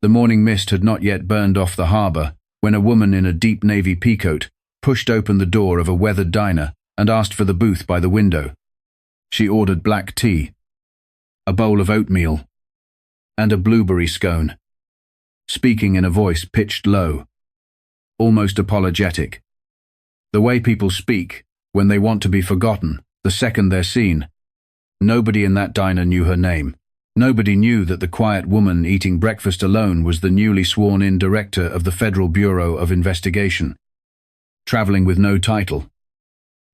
The morning mist had not yet burned off the harbour when a woman in a deep navy peacoat pushed open the door of a weathered diner and asked for the booth by the window. She ordered black tea, a bowl of oatmeal, and a blueberry scone, speaking in a voice pitched low, almost apologetic. The way people speak when they want to be forgotten the second they're seen. Nobody in that diner knew her name. Nobody knew that the quiet woman eating breakfast alone was the newly sworn-in director of the Federal Bureau of Investigation, traveling with no title,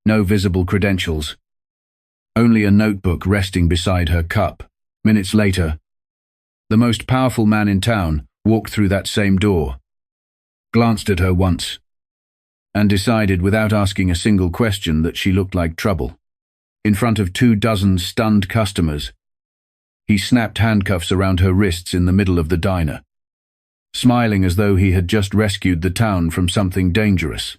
no visible credentials, only a notebook resting beside her cup. Minutes later, the most powerful man in town walked through that same door, glanced at her once, and decided without asking a single question that she looked like trouble. In front of 24 stunned customers, he snapped handcuffs around her wrists in the middle of the diner, smiling as though he had just rescued the town from something dangerous.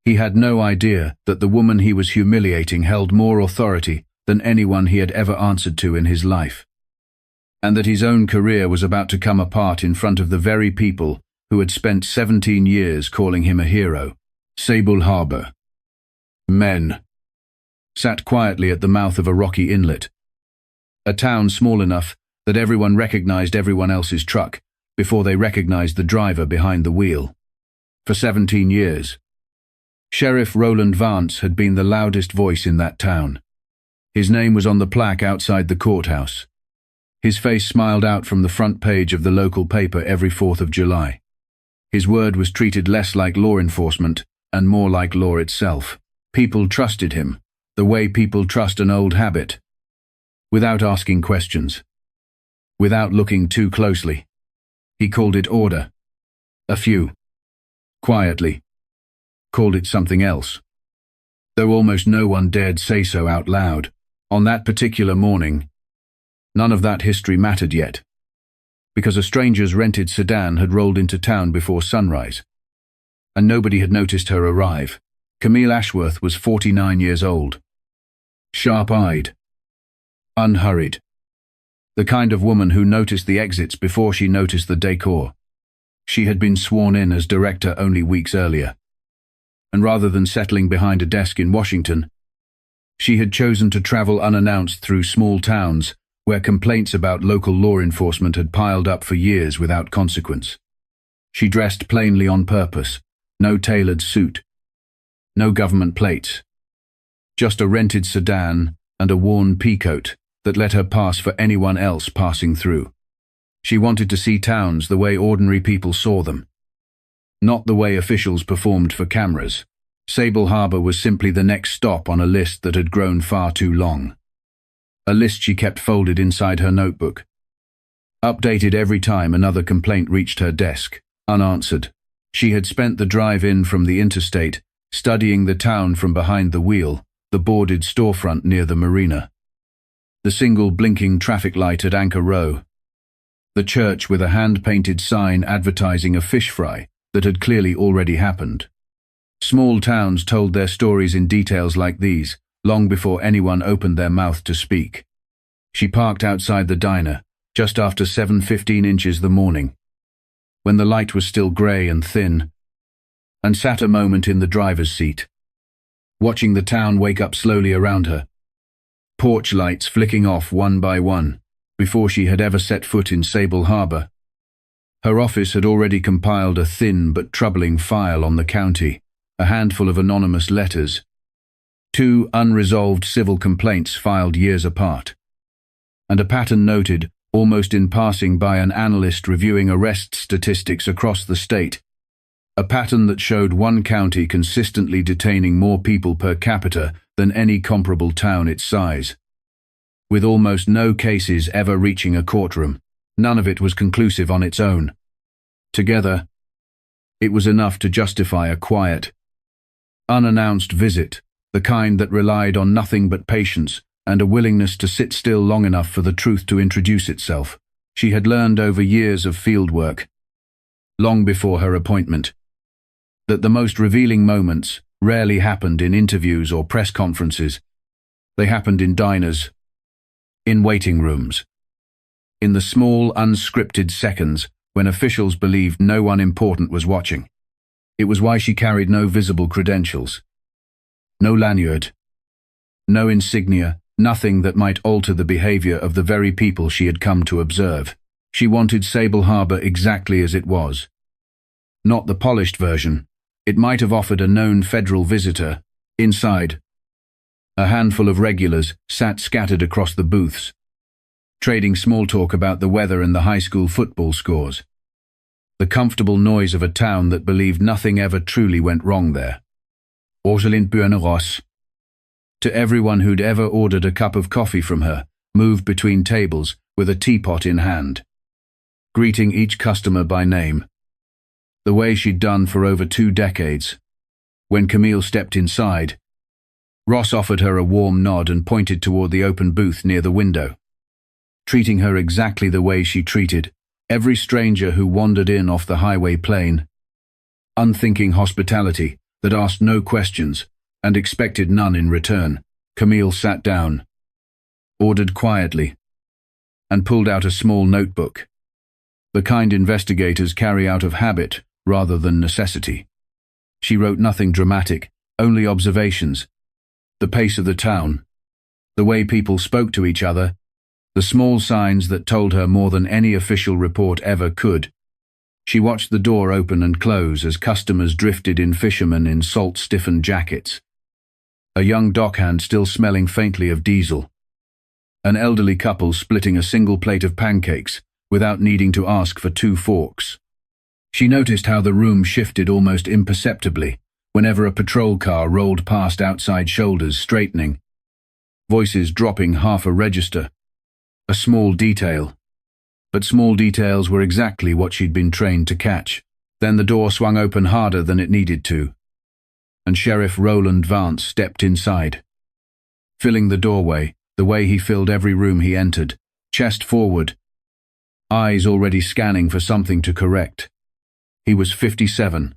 He had no idea that the woman he was humiliating held more authority than anyone he had ever answered to in his life, and that his own career was about to come apart in front of the very people who had spent 17 years calling him a hero. Sable Harbor. Men sat quietly at the mouth of a rocky inlet, a town small enough that everyone recognized everyone else's truck before they recognized the driver behind the wheel. For 17 years, Sheriff Roland Vance had been the loudest voice in that town. His name was on the plaque outside the courthouse. His face smiled out from the front page of the local paper every 4th of July. His word was treated less like law enforcement and more like law itself. People trusted him, the way people trust an old habit, without asking questions, without looking too closely. He called it order. A few, quietly, called it something else, though almost no one dared say so out loud. On that particular morning, none of that history mattered yet, because a stranger's rented sedan had rolled into town before sunrise, and nobody had noticed her arrive. Camille Ashworth was 49 years old, sharp-eyed, unhurried, the kind of woman who noticed the exits before she noticed the decor. She had been sworn in as director only weeks earlier, and rather than settling behind a desk in Washington, she had chosen to travel unannounced through small towns where complaints about local law enforcement had piled up for years without consequence. She dressed plainly on purpose, no tailored suit, no government plates, just a rented sedan and a worn peacoat that let her pass for anyone else passing through. She wanted to see towns the way ordinary people saw them, not the way officials performed for cameras. Sable Harbor was simply the next stop on a list that had grown far too long. A list she kept folded inside her notebook, updated every time another complaint reached her desk, unanswered. She had spent the drive in from the interstate studying the town from behind the wheel, the boarded storefront near the marina, the single blinking traffic light at Anchor Row, the church with a hand-painted sign advertising a fish fry that had clearly already happened. Small towns told their stories in details like these, long before anyone opened their mouth to speak. She parked outside the diner, just after 7:15 inches the morning, when the light was still grey and thin, and sat a moment in the driver's seat, watching the town wake up slowly around her, porch lights flicking off one by one, before she had ever set foot in Sable Harbor. Her office had already compiled a thin but troubling file on the county, a handful of anonymous letters, 2 unresolved civil complaints filed years apart, and a pattern noted almost in passing by an analyst reviewing arrest statistics across the state, a pattern that showed one county consistently detaining more people per capita than any comparable town its size, with almost no cases ever reaching a courtroom. None of it was conclusive on its own. Together, it was enough to justify a quiet, unannounced visit, the kind that relied on nothing but patience and a willingness to sit still long enough for the truth to introduce itself. She had learned over years of field work, long before her appointment, that the most revealing moments rarely happened in interviews or press conferences. They happened in diners, in waiting rooms, in the small, unscripted seconds when officials believed no one important was watching. It was why she carried no visible credentials. No lanyard. No insignia, nothing that might alter the behavior of the very people she had come to observe. She wanted Sable Harbor exactly as it was. Not the polished version. It might have offered a known federal visitor. Inside, a handful of regulars sat scattered across the booths, trading small talk about the weather and the high school football scores. The comfortable noise of a town that believed nothing ever truly went wrong there. Rosalind Buenaros, to everyone who'd ever ordered a cup of coffee from her, moved between tables with a teapot in hand, greeting each customer by name, the way she'd done for over 2 decades. When Camille stepped inside, Ross offered her a warm nod and pointed toward the open booth near the window, treating her exactly the way she treated every stranger who wandered in off the highway plain. Unthinking hospitality that asked no questions and expected none in return. Camille sat down, ordered quietly, and pulled out a small notebook, the kind investigators carry out of habit rather than necessity. She wrote nothing dramatic, only observations, the pace of the town, the way people spoke to each other, the small signs that told her more than any official report ever could. She watched the door open and close as customers drifted in, fishermen in salt-stiffened jackets, a young dockhand still smelling faintly of diesel, an elderly couple splitting a single plate of pancakes without needing to ask for 2 forks. She noticed how the room shifted almost imperceptibly whenever a patrol car rolled past, outside shoulders straightening, voices dropping half a register. A small detail. But small details were exactly what she'd been trained to catch. Then the door swung open harder than it needed to, and Sheriff Roland Vance stepped inside, filling the doorway the way he filled every room he entered, chest forward, eyes already scanning for something to correct. He was 57,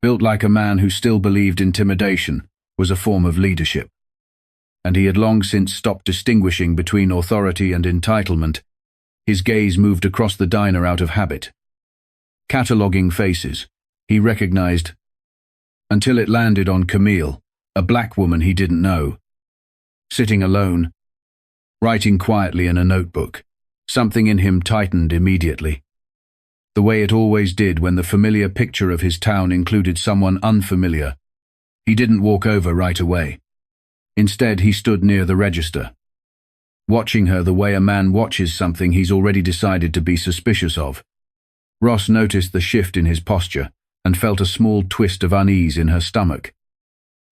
built like a man who still believed intimidation was a form of leadership, and he had long since stopped distinguishing between authority and entitlement. His gaze moved across the diner out of habit, cataloguing faces he recognized, until it landed on Camille, a black woman he didn't know, sitting alone, writing quietly in a notebook. Something in him tightened immediately, the way it always did when the familiar picture of his town included someone unfamiliar. He didn't walk over right away. Instead, he stood near the register, watching her the way a man watches something he's already decided to be suspicious of. Ross noticed the shift in his posture and felt a small twist of unease in her stomach,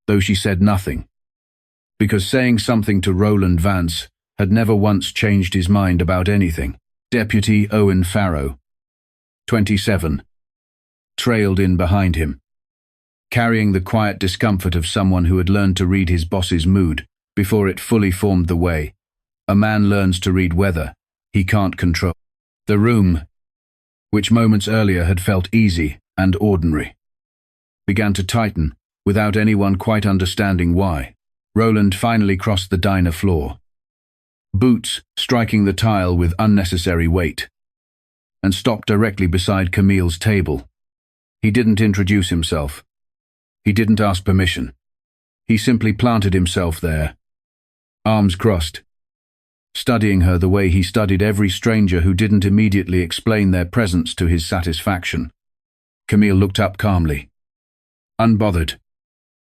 though she said nothing, because saying something to Roland Vance had never once changed his mind about anything. Deputy Owen Farrow, 27, trailed in behind him, carrying the quiet discomfort of someone who had learned to read his boss's mood before it fully formed the way a man learns to read weather he can't control. The room, which moments earlier had felt easy and ordinary, began to tighten without anyone quite understanding why. Roland finally crossed the diner floor, boots striking the tile with unnecessary weight, and stopped directly beside Camille's table. He didn't introduce himself. He didn't ask permission. He simply planted himself there, arms crossed, studying her the way he studied every stranger who didn't immediately explain their presence to his satisfaction. Camille looked up calmly, unbothered,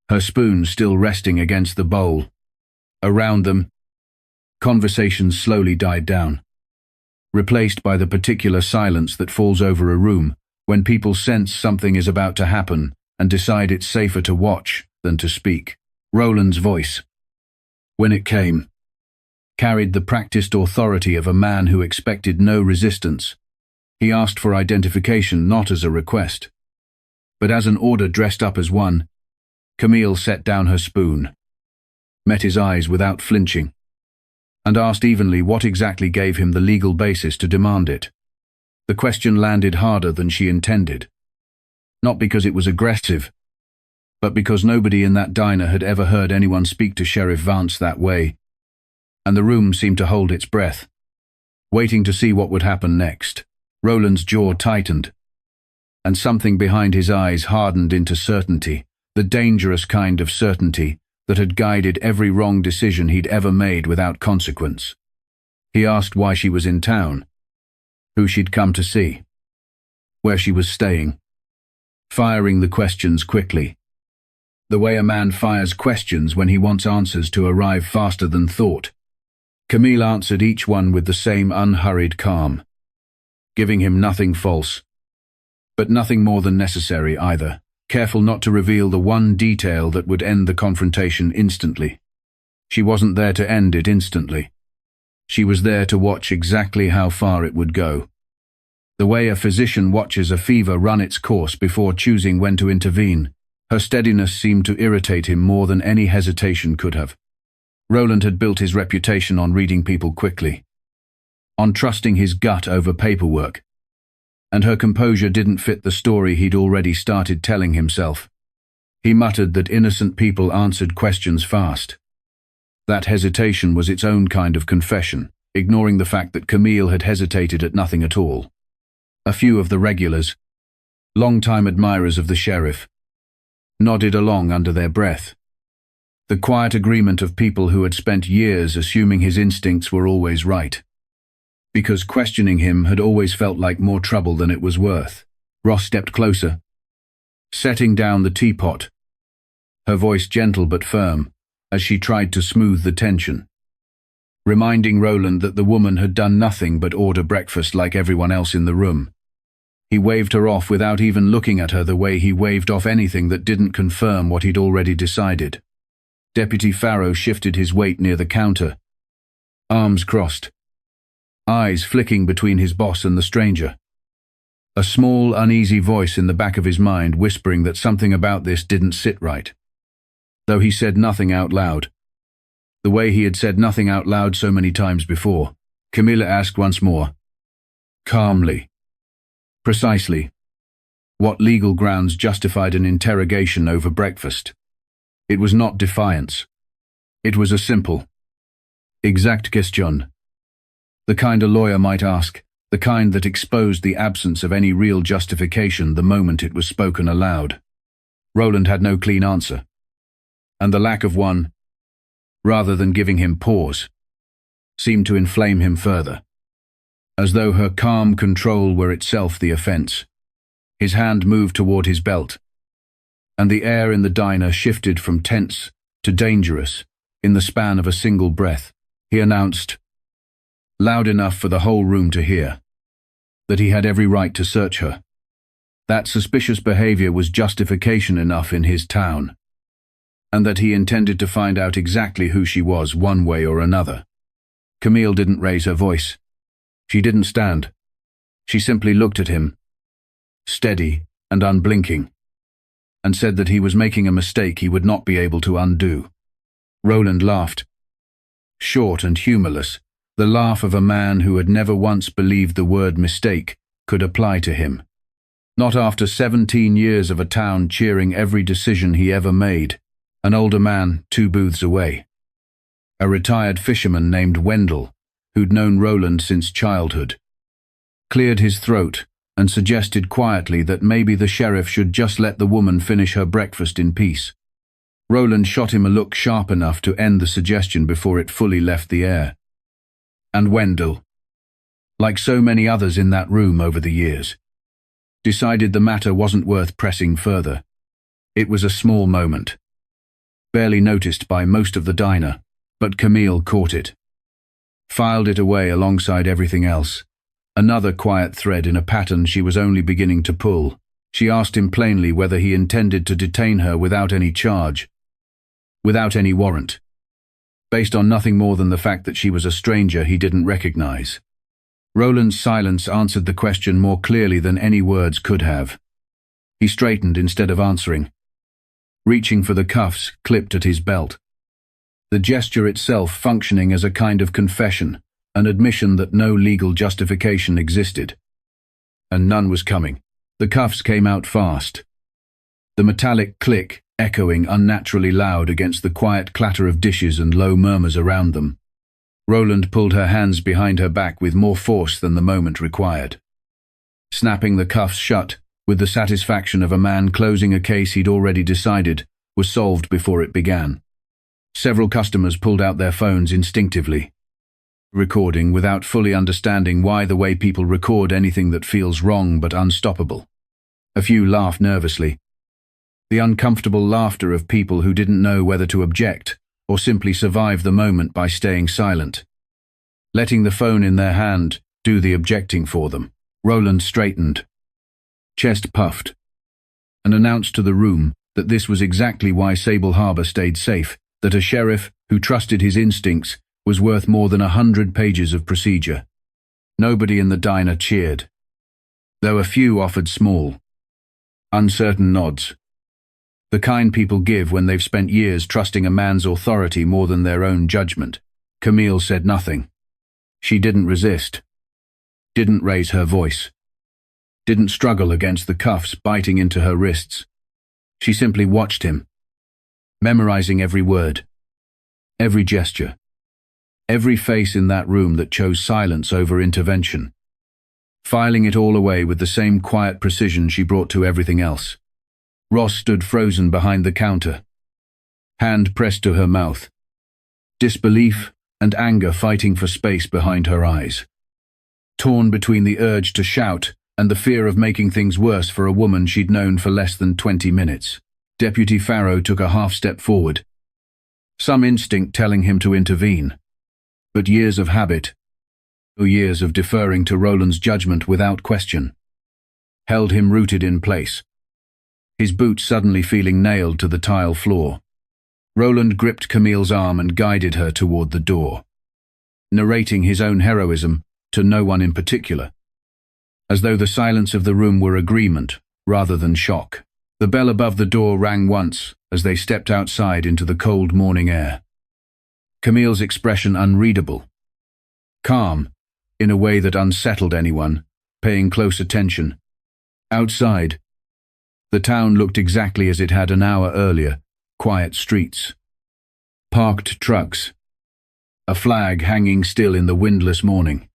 her spoon still resting against the bowl. Around them, conversations slowly died down, replaced by the particular silence that falls over a room when people sense something is about to happen and decide it's safer to watch than to speak. Roland's voice, when it came, carried the practiced authority of a man who expected no resistance. He asked for identification not as a request, but as an order dressed up as one. Camille set down her spoon, met his eyes without flinching, and asked evenly what exactly gave him the legal basis to demand it. The question landed harder than she intended, not because it was aggressive, but because nobody in that diner had ever heard anyone speak to Sheriff Vance that way, and the room seemed to hold its breath, waiting to see what would happen next. Roland's jaw tightened, and something behind his eyes hardened into certainty, the dangerous kind of certainty that had guided every wrong decision he'd ever made without consequence. He asked why she was in town, who she'd come to see, where she was staying, firing the questions quickly. The way a man fires questions when he wants answers to arrive faster than thought. Camille answered each one with the same unhurried calm, giving him nothing false, but nothing more than necessary either, careful not to reveal the one detail that would end the confrontation instantly. She wasn't there to end it instantly. She was there to watch exactly how far it would go. The way a physician watches a fever run its course before choosing when to intervene, her steadiness seemed to irritate him more than any hesitation could have. Roland had built his reputation on reading people quickly, on trusting his gut over paperwork, and her composure didn't fit the story he'd already started telling himself. He muttered that innocent people answered questions fast. That hesitation was its own kind of confession, ignoring the fact that Camille had hesitated at nothing at all. A few of the regulars, long-time admirers of the sheriff, nodded along under their breath. The quiet agreement of people who had spent years assuming his instincts were always right. Because questioning him had always felt like more trouble than it was worth. Ross stepped closer, setting down the teapot, her voice gentle but firm, as she tried to smooth the tension, reminding Roland that the woman had done nothing but order breakfast like everyone else in the room. He waved her off without even looking at her the way he waved off anything that didn't confirm what he'd already decided. Deputy Farrow shifted his weight near the counter, arms crossed, eyes flicking between his boss and the stranger. A small, uneasy voice in the back of his mind whispering that something about this didn't sit right. Though he said nothing out loud, the way he had said nothing out loud so many times before, Camilla asked once more, calmly, precisely, what legal grounds justified an interrogation over breakfast. It was not defiance. It was a simple, exact question. The kind a lawyer might ask, the kind that exposed the absence of any real justification the moment it was spoken aloud. Roland had no clean answer, and the lack of one, rather than giving him pause, seemed to inflame him further, as though her calm control were itself the offense. His hand moved toward his belt, and the air in the diner shifted from tense to dangerous in the span of a single breath. He announced, loud enough for the whole room to hear, that he had every right to search her. That suspicious behavior was justification enough in his town, and that he intended to find out exactly who she was one way or another. Camille didn't raise her voice. She didn't stand. She simply looked at him, steady and unblinking, and said that he was making a mistake he would not be able to undo. Roland laughed, short and humorless, the laugh of a man who had never once believed the word mistake could apply to him. Not after 17 years of a town cheering every decision he ever made. An older man 2 booths away, a retired fisherman named Wendell, who'd known Roland since childhood, cleared his throat and suggested quietly that maybe the sheriff should just let the woman finish her breakfast in peace. Roland shot him a look sharp enough to end the suggestion before it fully left the air. And Wendell, like so many others in that room over the years, decided the matter wasn't worth pressing further. It was a small moment, barely noticed by most of the diner, but Camille caught it, filed it away alongside everything else, another quiet thread in a pattern she was only beginning to pull. She asked him plainly whether he intended to detain her without any charge, without any warrant, based on nothing more than the fact that she was a stranger he didn't recognize. Roland's silence answered the question more clearly than any words could have. He straightened instead of answering, reaching for the cuffs clipped at his belt. The gesture itself functioning as a kind of confession, an admission that no legal justification existed. And none was coming. The cuffs came out fast, the metallic click echoing unnaturally loud against the quiet clatter of dishes and low murmurs around them. Roland pulled her hands behind her back with more force than the moment required. Snapping the cuffs shut, with the satisfaction of a man closing a case he'd already decided was solved before it began. Several customers pulled out their phones instinctively, recording without fully understanding why the way people record anything that feels wrong but unstoppable. A few laughed nervously. The uncomfortable laughter of people who didn't know whether to object or simply survive the moment by staying silent. Letting the phone in their hand do the objecting for them, Roland straightened, chest puffed, and announced to the room that this was exactly why Sable Harbor stayed safe, that a sheriff who trusted his instincts was worth more than 100 pages of procedure. Nobody in the diner cheered, though a few offered small, uncertain nods. The kind people give when they've spent years trusting a man's authority more than their own judgment. Camille said nothing. She didn't resist, didn't raise her voice, didn't struggle against the cuffs biting into her wrists. She simply watched him, memorizing every word, every gesture, every face in that room that chose silence over intervention, filing it all away with the same quiet precision she brought to everything else. Ross stood frozen behind the counter, hand pressed to her mouth, disbelief and anger fighting for space behind her eyes. Torn between the urge to shout and the fear of making things worse for a woman she'd known for less than 20 minutes, Deputy Farrow took a half-step forward, some instinct telling him to intervene. But years of habit, years of deferring to Roland's judgment without question, held him rooted in place, his boots suddenly feeling nailed to the tile floor. Roland gripped Camille's arm and guided her toward the door, narrating his own heroism to no one in particular, as though the silence of the room were agreement rather than shock. The bell above the door rang once as they stepped outside into the cold morning air. Camille's expression unreadable, calm, in a way that unsettled anyone paying close attention. Outside, the town looked exactly as it had an hour earlier. Quiet streets, parked trucks, a flag hanging still in the windless morning.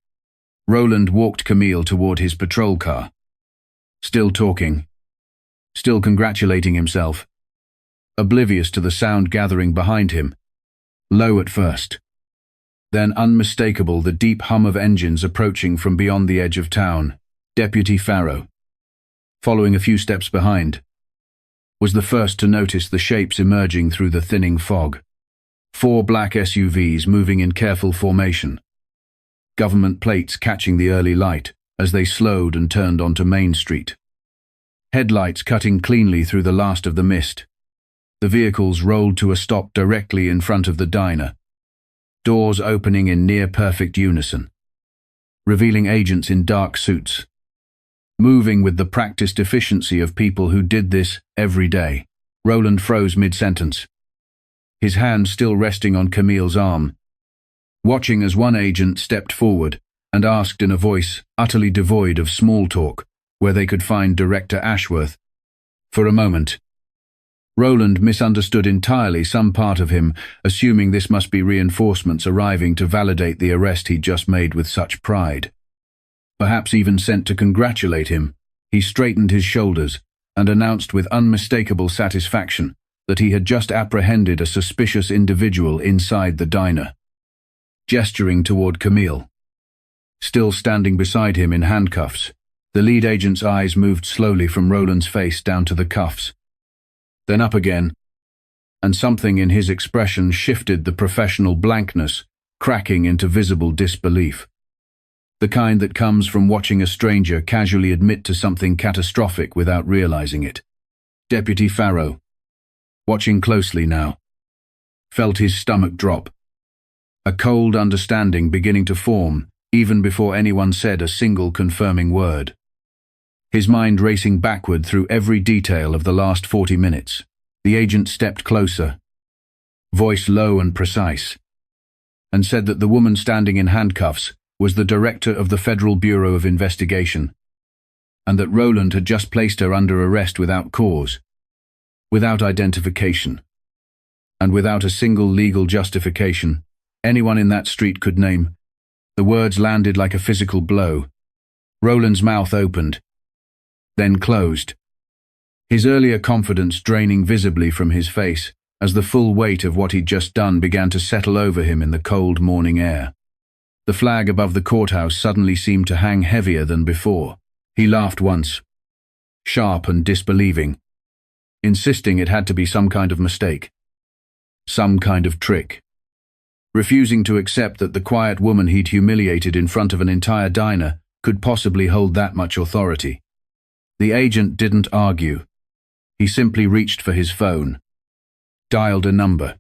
Roland walked Camille toward his patrol car, still talking, still congratulating himself, oblivious to the sound gathering behind him, low at first, then unmistakable, the deep hum of engines approaching from beyond the edge of town. Deputy Farrow, following a few steps behind, was the first to notice the shapes emerging through the thinning fog. 4 black SUVs moving in careful formation, government plates catching the early light as they slowed and turned onto Main Street. Headlights cutting cleanly through the last of the mist. The vehicles rolled to a stop directly in front of the diner, doors opening in near-perfect unison, revealing agents in dark suits, moving with the practiced efficiency of people who did this every day. Roland froze mid-sentence, his hand still resting on Camille's arm, watching as one agent stepped forward and asked in a voice utterly devoid of small talk where they could find Director Ashworth. For a moment, Roland misunderstood entirely some part of him, assuming this must be reinforcements arriving to validate the arrest he'd just made with such pride. Perhaps even sent to congratulate him. He straightened his shoulders and announced with unmistakable satisfaction that he had just apprehended a suspicious individual inside the diner. Gesturing toward Camille, still standing beside him in handcuffs, the lead agent's eyes moved slowly from Roland's face down to the cuffs, then up again, and something in his expression shifted the professional blankness, cracking into visible disbelief. The kind that comes from watching a stranger casually admit to something catastrophic without realizing it. Deputy Farrow, watching closely now, felt his stomach drop, a cold understanding beginning to form even before anyone said a single confirming word. His mind racing backward through every detail of the last 40 minutes. The agent stepped closer, voice low and precise, and said that the woman standing in handcuffs was the director of the Federal Bureau of Investigation, and that Roland had just placed her under arrest without cause, without identification, and without a single legal justification anyone in that street could name. The words landed like a physical blow. Roland's mouth opened, then closed. His earlier confidence draining visibly from his face as the full weight of what he'd just done began to settle over him in the cold morning air. The flag above the courthouse suddenly seemed to hang heavier than before. He laughed once, sharp and disbelieving, insisting it had to be some kind of mistake, some kind of trick, refusing to accept that the quiet woman he'd humiliated in front of an entire diner could possibly hold that much authority. The agent didn't argue. He simply reached for his phone, dialed a number,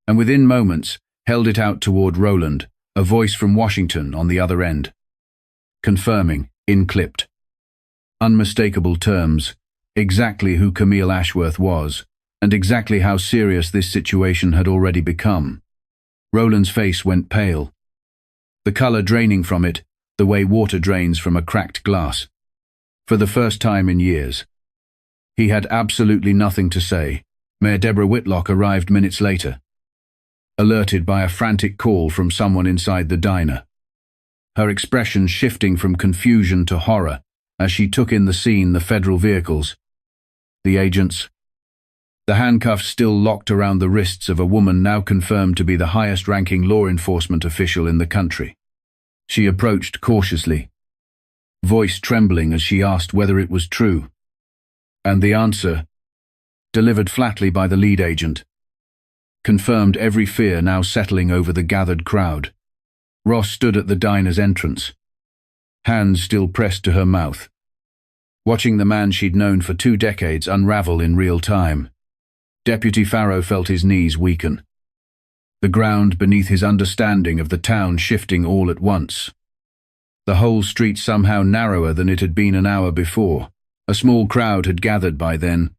and within moments held it out toward Roland, a voice from Washington on the other end, confirming, in clipped, unmistakable terms, exactly who Camille Ashworth was, and exactly how serious this situation had already become. Roland's face went pale, the color draining from it the way water drains from a cracked glass. For the first time in years. He had absolutely nothing to say. Mayor Deborah Whitlock arrived minutes later, alerted by a frantic call from someone inside the diner, her expression shifting from confusion to horror as she took in the scene, the federal vehicles, the agents, the handcuffs still locked around the wrists of a woman now confirmed to be the highest-ranking law enforcement official in the country. She approached cautiously, voice trembling as she asked whether it was true. And the answer, delivered flatly by the lead agent, confirmed every fear now settling over the gathered crowd. Ross stood at the diner's entrance, hands still pressed to her mouth, watching the man she'd known for 2 decades unravel in real time. Deputy Farrow felt his knees weaken, the ground beneath his understanding of the town shifting all at once. The whole street somehow narrower than it had been an hour before. A small crowd had gathered by then,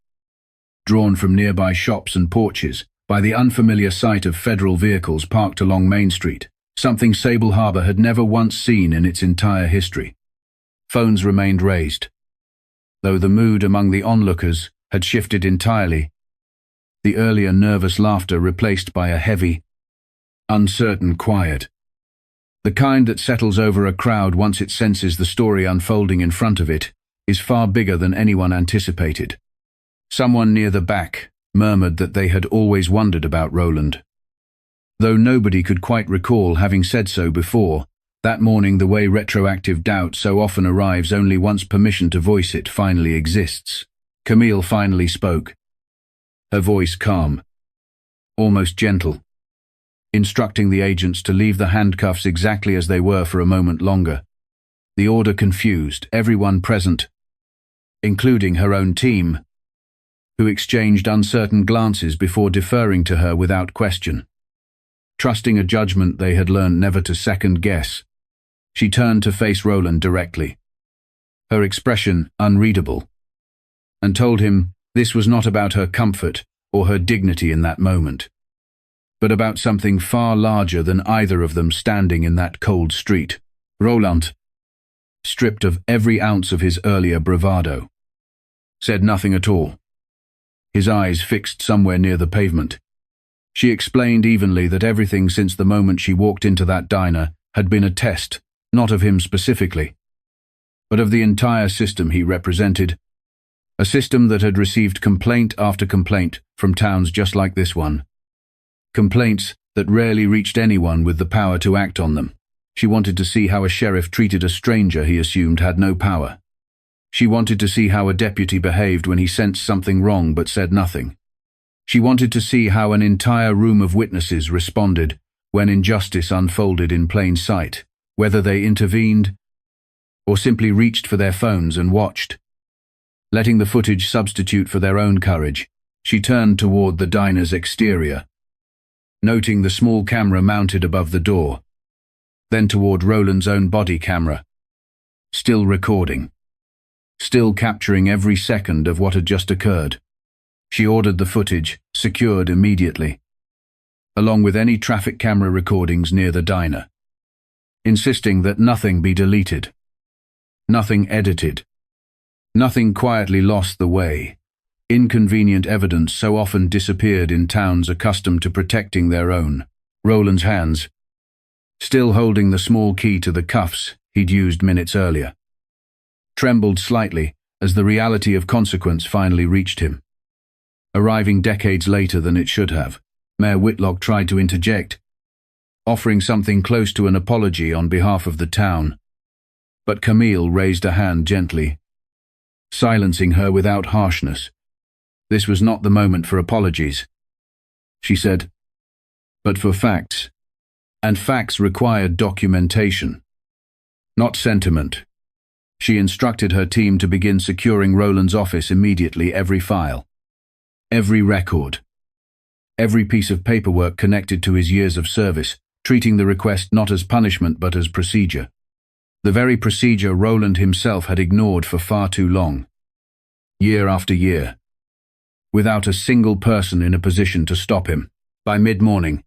drawn from nearby shops and porches by the unfamiliar sight of federal vehicles parked along Main Street, something Sable Harbor had never once seen in its entire history. Phones remained raised, though the mood among the onlookers had shifted entirely, the earlier nervous laughter replaced by a heavy, uncertain quiet. The kind that settles over a crowd once it senses the story unfolding in front of it is far bigger than anyone anticipated. Someone near the back murmured that they had always wondered about Roland. Though nobody could quite recall having said so before, that morning the way retroactive doubt so often arrives only once permission to voice it finally exists. Camille finally spoke, her voice calm, almost gentle, instructing the agents to leave the handcuffs exactly as they were for a moment longer. The order confused everyone present, including her own team, who exchanged uncertain glances before deferring to her without question. Trusting a judgment they had learned never to second-guess, she turned to face Roland directly, her expression unreadable, and told him this was not about her comfort or her dignity in that moment, but about something far larger than either of them standing in that cold street. Roland, stripped of every ounce of his earlier bravado, said nothing at all, his eyes fixed somewhere near the pavement. She explained evenly that everything since the moment she walked into that diner had been a test, not of him specifically, but of the entire system he represented, a system that had received complaint after complaint from towns just like this one. Complaints that rarely reached anyone with the power to act on them. She wanted to see how a sheriff treated a stranger he assumed had no power. She wanted to see how a deputy behaved when he sensed something wrong but said nothing. She wanted to see how an entire room of witnesses responded when injustice unfolded in plain sight, whether they intervened or simply reached for their phones and watched. Letting the footage substitute for their own courage, she turned toward the diner's exterior, noting the small camera mounted above the door, then toward Roland's own body camera, still recording, still capturing every second of what had just occurred. She ordered the footage secured immediately, along with any traffic camera recordings near the diner, insisting that nothing be deleted, nothing edited, nothing quietly lost the way. Inconvenient evidence so often disappeared in towns accustomed to protecting their own. Roland's hands, still holding the small key to the cuffs he'd used minutes earlier, trembled slightly as the reality of consequence finally reached him. Arriving decades later than it should have, Mayor Whitlock tried to interject, offering something close to an apology on behalf of the town. But Camille raised a hand gently, silencing her without harshness. This was not the moment for apologies, she said, but for facts. And facts required documentation, not sentiment. She instructed her team to begin securing Roland's office immediately, every file, every record, every piece of paperwork connected to his years of service, treating the request not as punishment but as procedure. The very procedure Roland himself had ignored for far too long. Year after year, without a single person in a position to stop him. By mid-morning,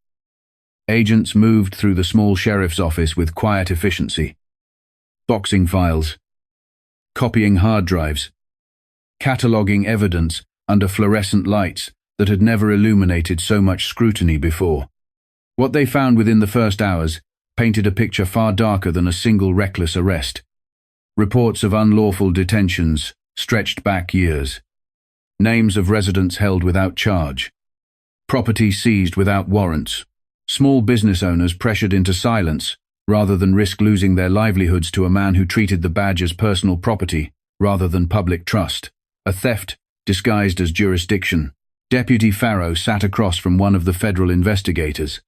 agents moved through the small sheriff's office with quiet efficiency, boxing files, copying hard drives, cataloging evidence under fluorescent lights that had never illuminated so much scrutiny before. What they found within the first hours painted a picture far darker than a single reckless arrest. Reports of unlawful detentions stretched back years. Names of residents held without charge. Property seized without warrants. Small business owners pressured into silence rather than risk losing their livelihoods to a man who treated the badge as personal property rather than public trust. A theft disguised as jurisdiction. Deputy Farrow sat across from one of the federal investigators,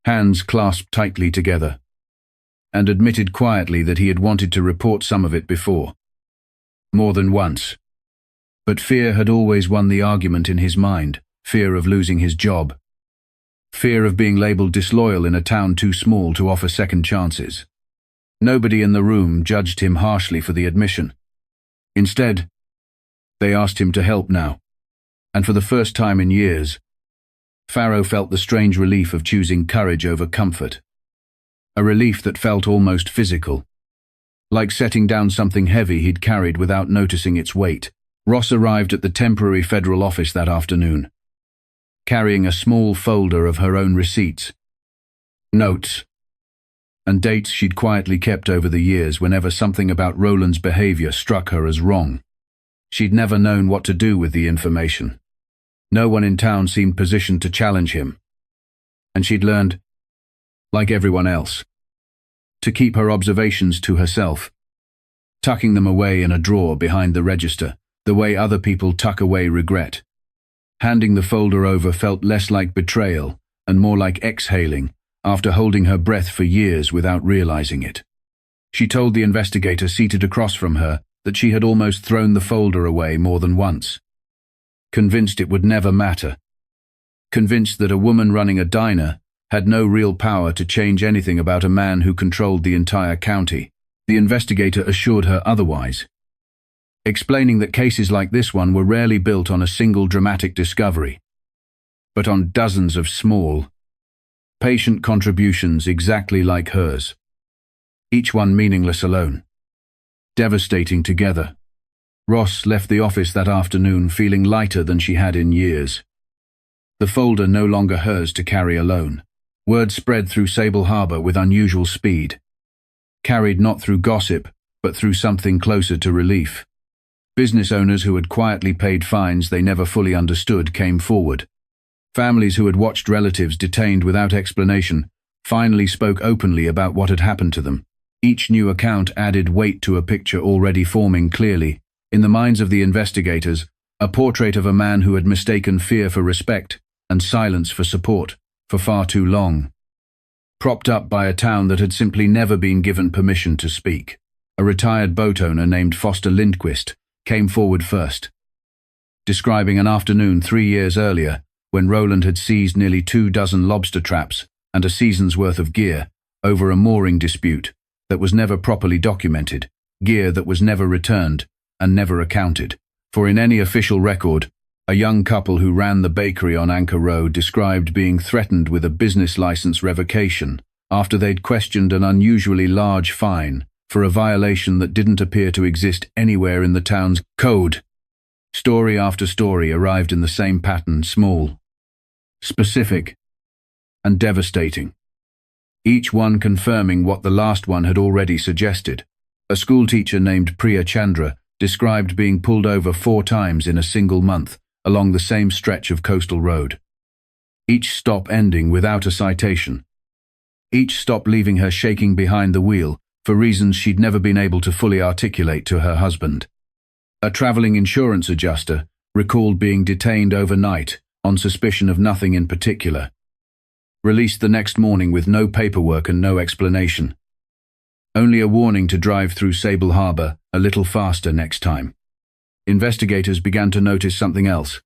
hands clasped tightly together, and admitted quietly that he had wanted to report some of it before. More than once. But fear had always won the argument in his mind. Fear of losing his job. Fear of being labeled disloyal in a town too small to offer second chances. Nobody in the room judged him harshly for the admission. Instead, they asked him to help now. And for the first time in years, Farrow felt the strange relief of choosing courage over comfort. A relief that felt almost physical. Like setting down something heavy he'd carried without noticing its weight. Ross arrived at the temporary federal office that afternoon, carrying a small folder of her own receipts, notes, and dates she'd quietly kept over the years whenever something about Roland's behavior struck her as wrong. She'd never known what to do with the information. No one in town seemed positioned to challenge him. And she'd learned, like everyone else, to keep her observations to herself, tucking them away in a drawer behind the register, the way other people tuck away regret. Handing the folder over felt less like betrayal and more like exhaling after holding her breath for years without realizing it. She told the investigator seated across from her that she had almost thrown the folder away more than once. Convinced it would never matter. Convinced that a woman running a diner had no real power to change anything about a man who controlled the entire county. The investigator assured her otherwise, explaining that cases like this one were rarely built on a single dramatic discovery, but on dozens of small, patient contributions exactly like hers, each one meaningless alone, devastating together. Ross left the office that afternoon feeling lighter than she had in years. The folder no longer hers to carry alone. Word spread through Sable Harbor with unusual speed, carried not through gossip, but through something closer to relief. Business owners who had quietly paid fines they never fully understood came forward. Families who had watched relatives detained without explanation finally spoke openly about what had happened to them. Each new account added weight to a picture already forming clearly, in the minds of the investigators, a portrait of a man who had mistaken fear for respect and silence for support for far too long. Propped up by a town that had simply never been given permission to speak. A retired boat owner named Foster Lindquist came forward first, describing an afternoon 3 years earlier when Roland had seized nearly 24 lobster traps and a season's worth of gear over a mooring dispute that was never properly documented, gear that was never returned and never accounted for in any official record. A young couple who ran the bakery on Anchor Road described being threatened with a business license revocation after they'd questioned an unusually large fine for a violation that didn't appear to exist anywhere in the town's code. Story after story arrived in the same pattern, small, specific, and devastating, each one confirming what the last one had already suggested. A schoolteacher named Priya Chandra described being pulled over 4 times in a single month along the same stretch of coastal road. Each stop ending without a citation. Each stop leaving her shaking behind the wheel for reasons she'd never been able to fully articulate to her husband. A traveling insurance adjuster recalled being detained overnight on suspicion of nothing in particular. Released the next morning with no paperwork and no explanation. Only a warning to drive through Sable Harbor a little faster next time. Investigators began to notice something else.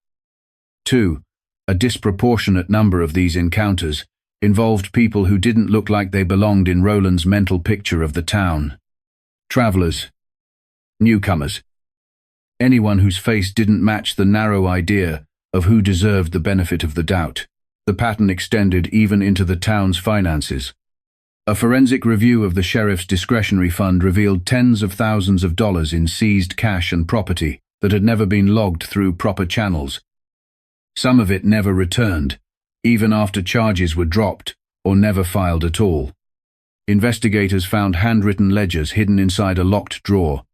2. A disproportionate number of these encounters involved people who didn't look like they belonged in Roland's mental picture of the town. Travelers. Newcomers. Anyone whose face didn't match the narrow idea of who deserved the benefit of the doubt. The pattern extended even into the town's finances. A forensic review of the sheriff's discretionary fund revealed tens of thousands of dollars in seized cash and property that had never been logged through proper channels. Some of it never returned, even after charges were dropped or never filed at all. Investigators found handwritten ledgers hidden inside a locked drawer.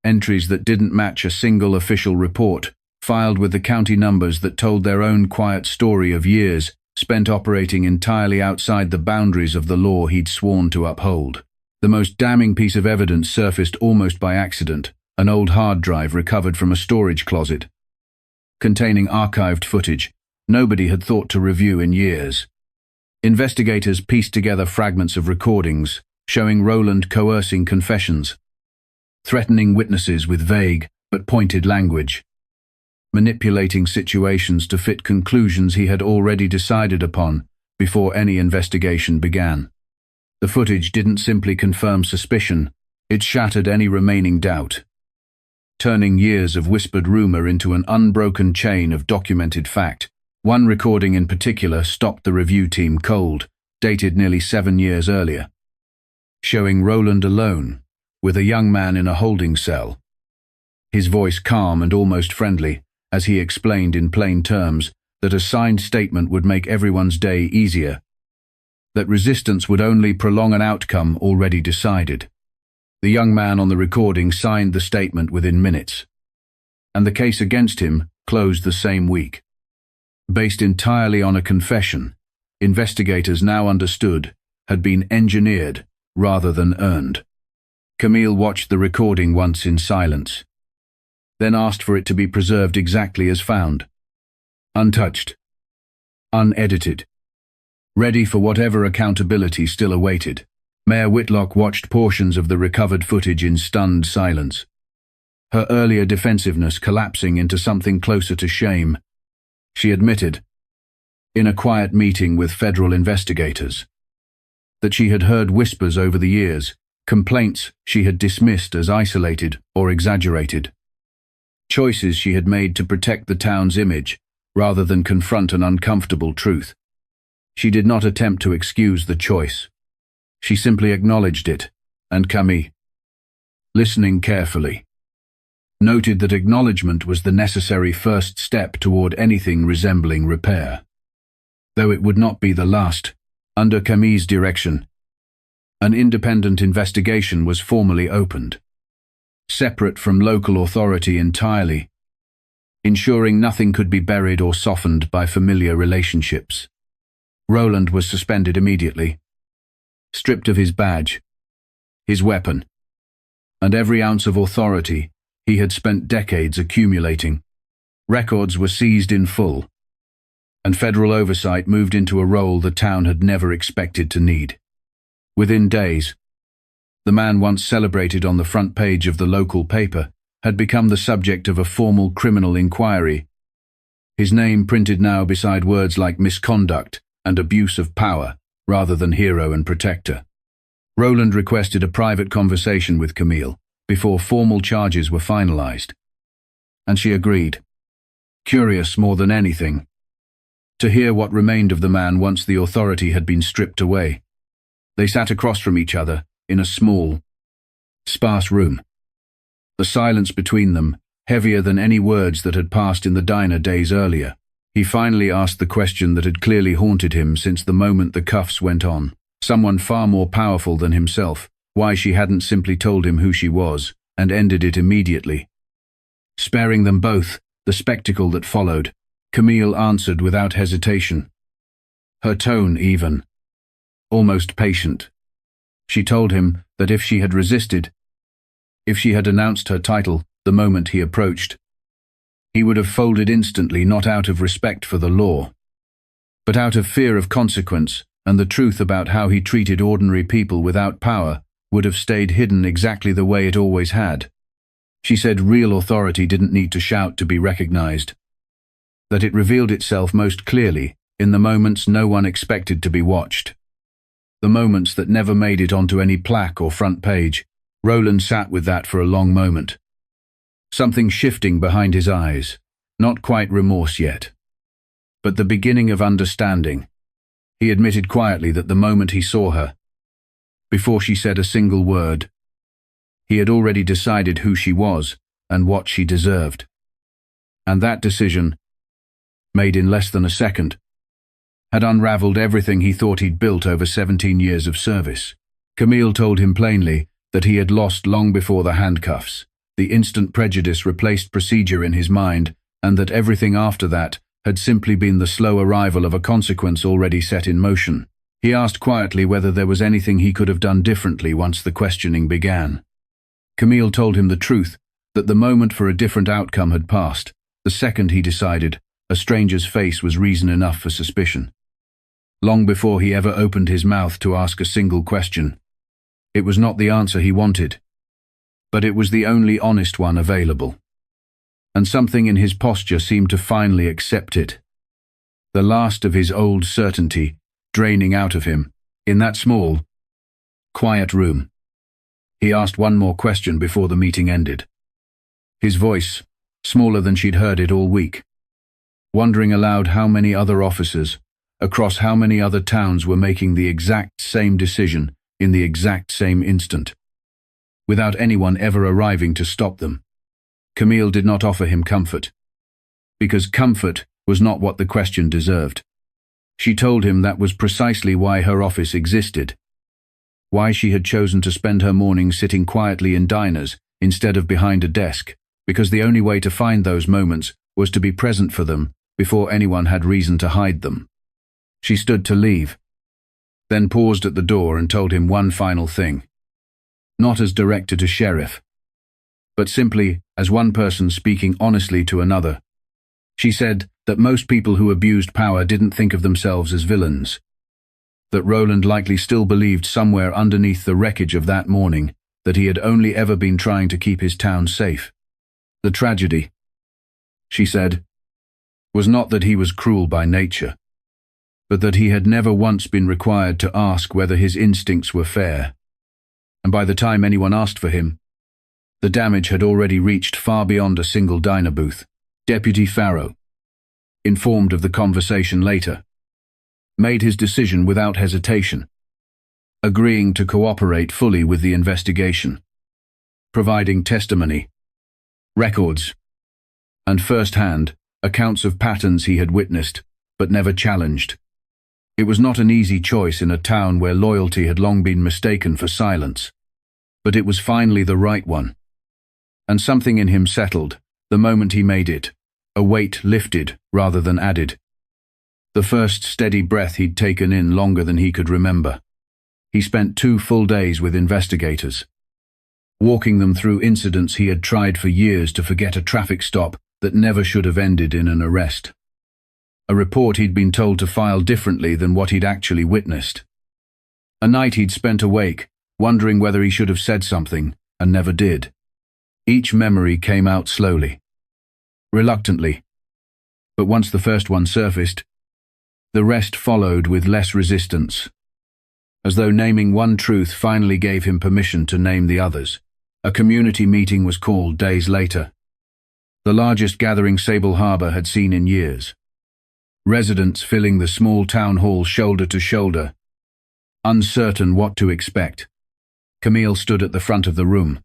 Entries that didn't match a single official report, filed with the county numbers that told their own quiet story of years spent operating entirely outside the boundaries of the law he'd sworn to uphold. The most damning piece of evidence surfaced almost by accident, an old hard drive recovered from a storage closet, containing archived footage nobody had thought to review in years. Investigators pieced together fragments of recordings showing Roland coercing confessions, threatening witnesses with vague but pointed language, manipulating situations to fit conclusions he had already decided upon before any investigation began. The footage didn't simply confirm suspicion, it shattered any remaining doubt, turning years of whispered rumor into an unbroken chain of documented fact. One recording in particular stopped the review team cold, dated nearly 7 years earlier, showing Roland alone, with a young man in a holding cell. His voice calm and almost friendly, as he explained in plain terms that a signed statement would make everyone's day easier, that resistance would only prolong an outcome already decided. The young man on the recording signed the statement within minutes, and the case against him closed the same week. Based entirely on a confession, investigators now understood had been engineered rather than earned. Camille watched the recording once in silence, then asked for it to be preserved exactly as found. Untouched. Unedited. Ready for whatever accountability still awaited. Mayor Whitlock watched portions of the recovered footage in stunned silence, her earlier defensiveness collapsing into something closer to shame. She admitted, in a quiet meeting with federal investigators, that she had heard whispers over the years, complaints she had dismissed as isolated or exaggerated. Choices she had made to protect the town's image, rather than confront an uncomfortable truth. She did not attempt to excuse the choice. She simply acknowledged it, and Camille, listening carefully, noted that acknowledgement was the necessary first step toward anything resembling repair. Though it would not be the last, under Camille's direction, an independent investigation was formally opened, separate from local authority entirely, ensuring nothing could be buried or softened by familiar relationships. Roland was suspended immediately, stripped of his badge, his weapon, and every ounce of authority he had spent decades accumulating. Records were seized in full, and federal oversight moved into a role the town had never expected to need. Within days, the man once celebrated on the front page of the local paper had become the subject of a formal criminal inquiry, his name printed now beside words like misconduct and abuse of power rather than hero and protector. Roland requested a private conversation with Camille before formal charges were finalized, and she agreed, curious more than anything, to hear what remained of the man once the authority had been stripped away. They sat across from each other in a small, sparse room, the silence between them heavier than any words that had passed in the diner days earlier. He finally asked the question that had clearly haunted him since the moment the cuffs went on. Someone far more powerful than himself, why she hadn't simply told him who she was and ended it immediately. Sparing them both the spectacle that followed, Camille answered without hesitation. Her tone even, almost patient. She told him that if she had resisted, if she had announced her title the moment he approached, he would have folded instantly, not out of respect for the law, but out of fear of consequence, and the truth about how he treated ordinary people without power would have stayed hidden exactly the way it always had. She said real authority didn't need to shout to be recognized, that it revealed itself most clearly in the moments no one expected to be watched, the moments that never made it onto any plaque or front page. Roland sat with that for a long moment. Something shifting behind his eyes, not quite remorse yet, but the beginning of understanding. He admitted quietly that the moment he saw her, before she said a single word, he had already decided who she was and what she deserved. And that decision, made in less than a second, had unraveled everything he thought he'd built over 17 years of service. Camille told him plainly that he had lost long before the handcuffs. The instant prejudice replaced procedure in his mind, and that everything after that had simply been the slow arrival of a consequence already set in motion. He asked quietly whether there was anything he could have done differently once the questioning began. Camille told him the truth, that the moment for a different outcome had passed. The second he decided, a stranger's face was reason enough for suspicion. Long before he ever opened his mouth to ask a single question. It was not the answer he wanted, but it was the only honest one available. And something in his posture seemed to finally accept it. The last of his old certainty draining out of him, in that small, quiet room. He asked one more question before the meeting ended. His voice, smaller than she'd heard it all week, wondering aloud how many other officers, across how many other towns were making the exact same decision in the exact same instant, without anyone ever arriving to stop them. Camille did not offer him comfort, because comfort was not what the question deserved. She told him that was precisely why her office existed, why she had chosen to spend her mornings sitting quietly in diners instead of behind a desk, because the only way to find those moments was to be present for them before anyone had reason to hide them. She stood to leave, then paused at the door and told him one final thing. Not as director to sheriff, but simply as one person speaking honestly to another. She said that most people who abused power didn't think of themselves as villains, that Roland likely still believed somewhere underneath the wreckage of that morning that he had only ever been trying to keep his town safe. The tragedy, she said, was not that he was cruel by nature, but that he had never once been required to ask whether his instincts were fair. And by the time anyone asked for him, the damage had already reached far beyond a single diner booth. Deputy Farrow, informed of the conversation later, made his decision without hesitation, agreeing to cooperate fully with the investigation, providing testimony, records, and first-hand accounts of patterns he had witnessed but never challenged. It was not an easy choice in a town where loyalty had long been mistaken for silence, but it was finally the right one. And something in him settled the moment he made it, a weight lifted rather than added. The first steady breath he'd taken in longer than he could remember. He spent 2 full days with investigators, walking them through incidents he had tried for years to forget, a traffic stop that never should have ended in an arrest, a report he'd been told to file differently than what he'd actually witnessed, a night he'd spent awake, wondering whether he should have said something, and never did. Each memory came out slowly, reluctantly, but once the first one surfaced, the rest followed with less resistance, as though naming one truth finally gave him permission to name the others. A community meeting was called days later, the largest gathering Sable Harbor had seen in years. Residents filling the small town hall shoulder to shoulder, uncertain what to expect. Camille stood at the front of the room,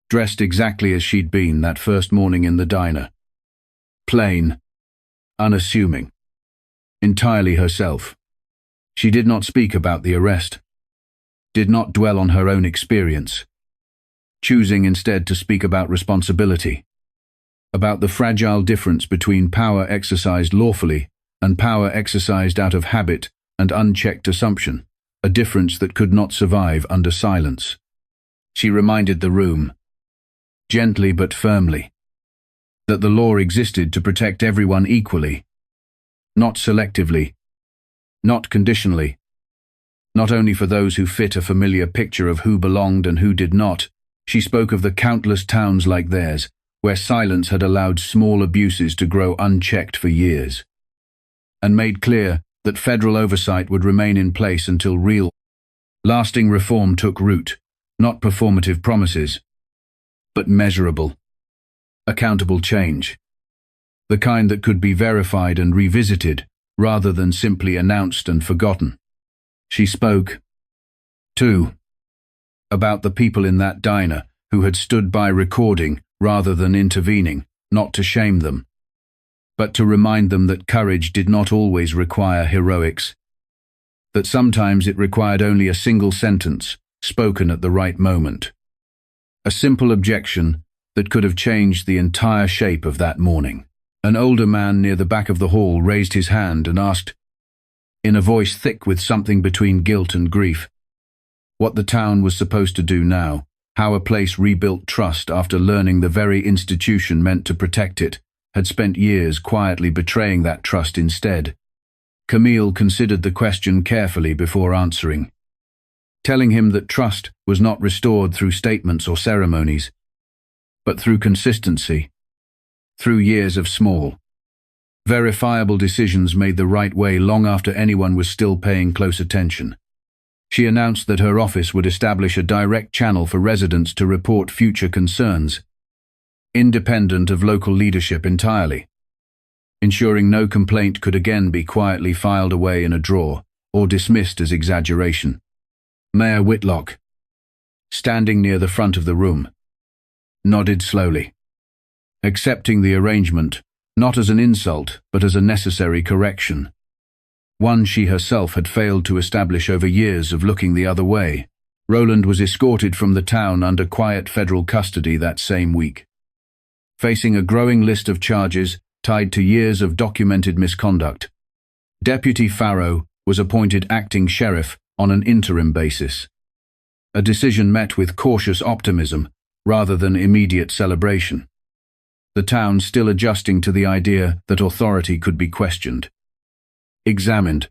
dressed exactly as she'd been that first morning in the diner. Plain, unassuming, entirely herself. She did not speak about the arrest, did not dwell on her own experience. choosing instead to speak about responsibility, about the fragile difference between power exercised lawfully and power exercised out of habit and unchecked assumption, a difference that could not survive under silence. She reminded the room, gently but firmly, that the law existed to protect everyone equally, not selectively, not conditionally, not only for those who fit a familiar picture of who belonged and who did not. She spoke of the countless towns like theirs, where silence had allowed small abuses to grow unchecked for years, and made clear that federal oversight would remain in place until real, lasting reform took root, not performative promises, but measurable, accountable change, the kind that could be verified and revisited rather than simply announced and forgotten. She spoke, too, about the people in that diner who had stood by recording rather than intervening, not to shame them, but to remind them that courage did not always require heroics, that sometimes it required only a single sentence, spoken at the right moment. A simple objection that could have changed the entire shape of that morning. An older man near the back of the hall raised his hand and asked, in a voice thick with something between guilt and grief, what the town was supposed to do now, how a place rebuilt trust after learning the very institution meant to protect it had spent years quietly betraying that trust instead. Camille considered the question carefully before answering, telling him that trust was not restored through statements or ceremonies, but through consistency, through years of small, verifiable decisions made the right way long after anyone was still paying close attention. She announced that her office would establish a direct channel for residents to report future concerns, independent of local leadership entirely, ensuring no complaint could again be quietly filed away in a drawer or dismissed as exaggeration. Mayor Whitlock, standing near the front of the room, nodded slowly, accepting the arrangement, not as an insult but as a necessary correction, one she herself had failed to establish over years of looking the other way. Roland was escorted from the town under quiet federal custody that same week, facing a growing list of charges tied to years of documented misconduct. Deputy Farrow was appointed acting sheriff on an interim basis, a decision met with cautious optimism rather than immediate celebration, the town still adjusting to the idea that authority could be questioned, examined,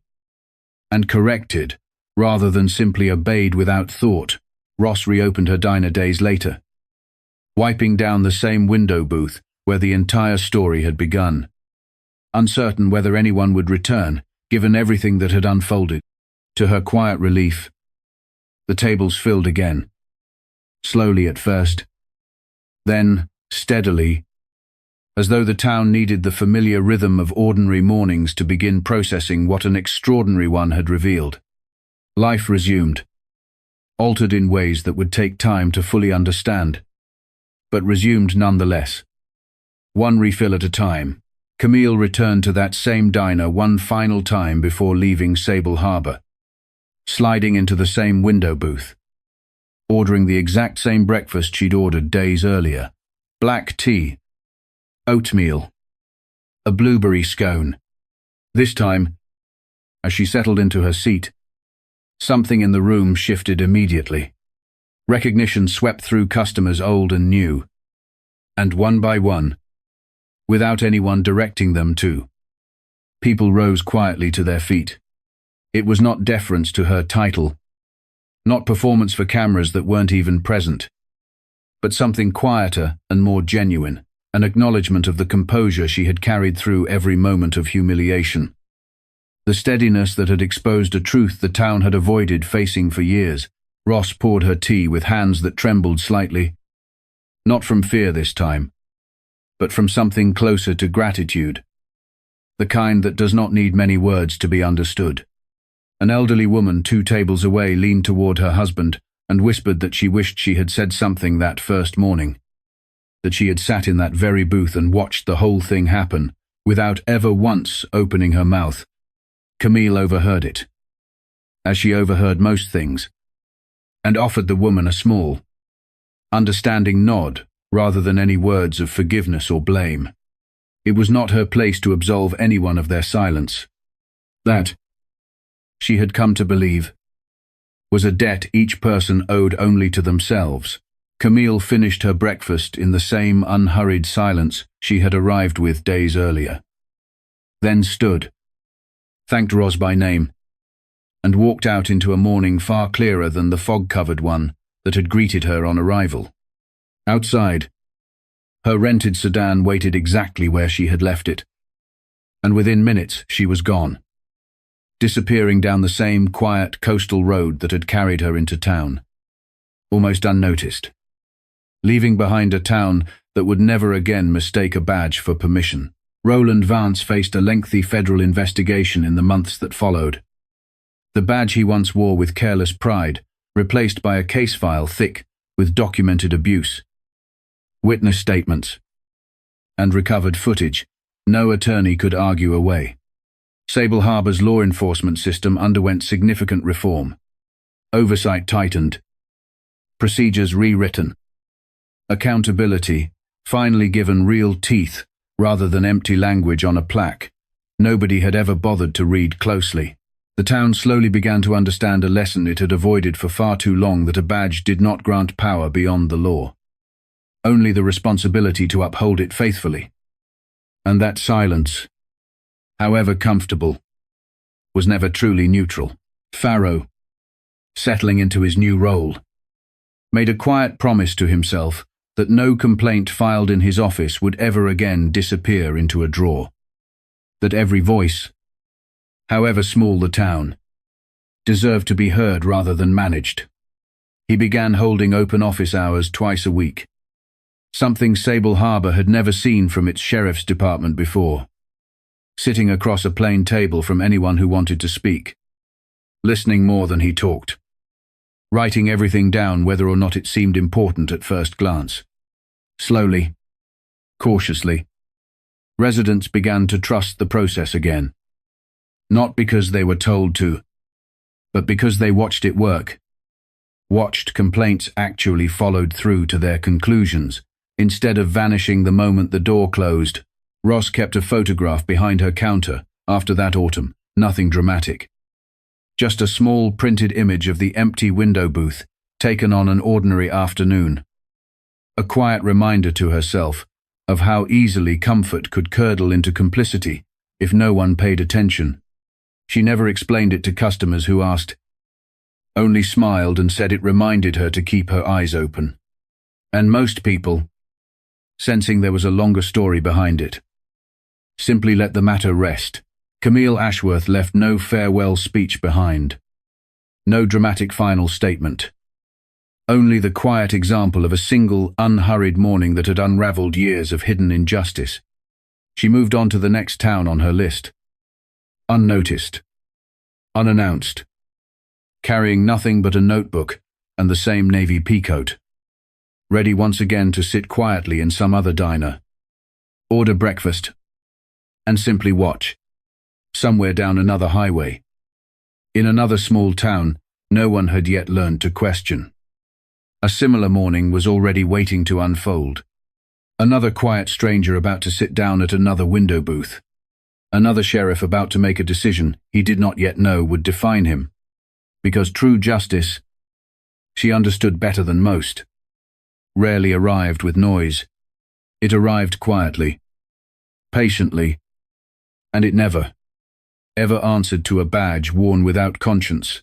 and corrected rather than simply obeyed without thought. Ross reopened her diner days later, wiping down the same window booth where the entire story had begun, uncertain whether anyone would return, given everything that had unfolded. To her quiet relief, the tables filled again, slowly at first, then steadily, as though the town needed the familiar rhythm of ordinary mornings to begin processing what an extraordinary one had revealed. Life resumed, altered in ways that would take time to fully understand, but resumed nonetheless. One refill at a time, Camille returned to that same diner one final time before leaving Sable Harbor, sliding into the same window booth, ordering the exact same breakfast she'd ordered days earlier. Black tea, oatmeal, a blueberry scone. This time, as she settled into her seat, something in the room shifted immediately. Recognition swept through customers old and new, and one by one, without anyone directing them to, people rose quietly to their feet. It was not deference to her title, not performance for cameras that weren't even present, but something quieter and more genuine, an acknowledgement of the composure she had carried through every moment of humiliation. The steadiness that had exposed a truth the town had avoided facing for years. Ross poured her tea with hands that trembled slightly, not from fear this time, but from something closer to gratitude, the kind that does not need many words to be understood. An elderly woman 2 tables away leaned toward her husband and whispered that she wished she had said something that first morning, that she had sat in that very booth and watched the whole thing happen without ever once opening her mouth. Camille overheard it, as she overheard most things, and offered the woman a small, understanding nod rather than any words of forgiveness or blame. It was not her place to absolve anyone of their silence. That, she had come to believe, was a debt each person owed only to themselves. Camille finished her breakfast in the same unhurried silence she had arrived with days earlier. Then stood, thanked Ros by name, and walked out into a morning far clearer than the fog-covered one that had greeted her on arrival. Outside, her rented sedan waited exactly where she had left it, and within minutes she was gone, disappearing down the same quiet coastal road that had carried her into town, almost unnoticed, leaving behind a town that would never again mistake a badge for permission. Roland Vance faced a lengthy federal investigation in the months that followed. The badge he once wore with careless pride, replaced by a case file thick with documented abuse, witness statements, and recovered footage no attorney could argue away. Sable Harbor's law enforcement system underwent significant reform. Oversight tightened, procedures rewritten, accountability finally given real teeth rather than empty language on a plaque nobody had ever bothered to read closely. The town slowly began to understand a lesson it had avoided for far too long, that a badge did not grant power beyond the law, only the responsibility to uphold it faithfully. And that silence, however comfortable, was never truly neutral. Farrow, settling into his new role, made a quiet promise to himself that no complaint filed in his office would ever again disappear into a drawer, that every voice, however small the town, deserved to be heard rather than managed. He began holding open office hours twice a week, something Sable Harbor had never seen from its sheriff's department before, sitting across a plain table from anyone who wanted to speak, listening more than he talked, writing everything down whether or not it seemed important at first glance. Slowly, cautiously, residents began to trust the process again, not because they were told to, but because they watched it work, watched complaints actually followed through to their conclusions, instead of vanishing the moment the door closed. Ross kept a photograph behind her counter after that autumn, nothing dramatic. Just a small printed image of the empty window booth, taken on an ordinary afternoon. A quiet reminder to herself of how easily comfort could curdle into complicity if no one paid attention. She never explained it to customers who asked, only smiled and said it reminded her to keep her eyes open. And most people, sensing there was a longer story behind it, simply let the matter rest. Camille Ashworth left no farewell speech behind, no dramatic final statement, only the quiet example of a single, unhurried morning that had unraveled years of hidden injustice. She moved on to the next town on her list, unnoticed, unannounced, carrying nothing but a notebook and the same navy peacoat, ready once again to sit quietly in some other diner, order breakfast, and simply watch, somewhere down another highway. In another small town, no one had yet learned to question. A similar morning was already waiting to unfold. Another quiet stranger about to sit down at another window booth. Another sheriff about to make a decision he did not yet know would define him. Because true justice, she understood better than most, rarely arrived with noise. It arrived quietly, patiently, and it never, ever answered to a badge worn without conscience.